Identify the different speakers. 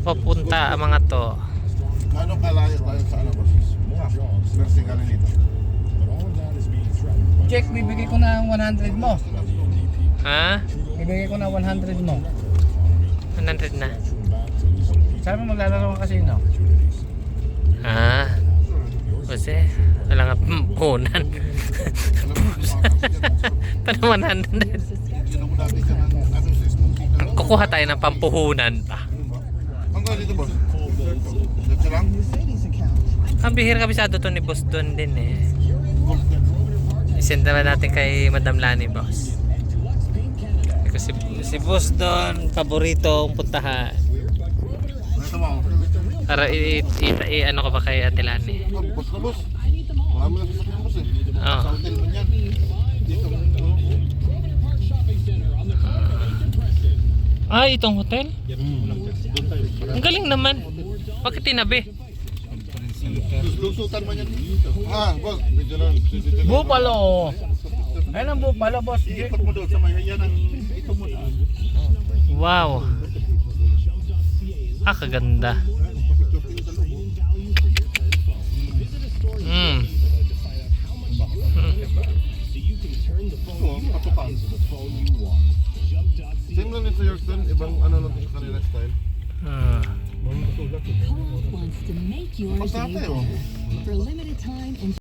Speaker 1: papunta ang mga to?
Speaker 2: Ano kalayo tayo sa ano boss? Nursing kami dito.
Speaker 3: Check, bibigay ko na ang 100 mo.
Speaker 1: Ha?
Speaker 3: Bibigay ko na 100 mo.
Speaker 1: 100 na.
Speaker 3: Sabi mo maglalaro ka casino.
Speaker 1: Ah. Kasi wala nga punan. Paano 100? Kukuha tayo ng pampuhunan pa.
Speaker 2: Hanggang dito boss? Dito lang?
Speaker 1: Ang bihira kabisado to ni Boss Don din eh. Isend naman natin kay Madam Lani, boss. Kasi si Boss Don, paborito ang puntahan.
Speaker 2: Ito mo.
Speaker 1: Para ano ko ba kay Ate Lani?
Speaker 2: Boss na boss. Marami na sasakyan boss eh.
Speaker 1: Oo.
Speaker 2: Sa hotel man yan. Dito.
Speaker 1: Ay, itong hotel? Ang galing naman. Bakit tinabi?
Speaker 2: Lusutan man yan. Ah, boss. Video lang.
Speaker 3: Bupalo. Ayun ang bupalo, boss. Check.
Speaker 2: Ikot mo doon sa may hayanan. Ito mo doon.
Speaker 1: Wow. Ah, kaganda. Mm.
Speaker 2: Same lang nito Yorkton. Ibang ano lang yung kanila style.
Speaker 4: Coke wants to make your day better. For a limited time and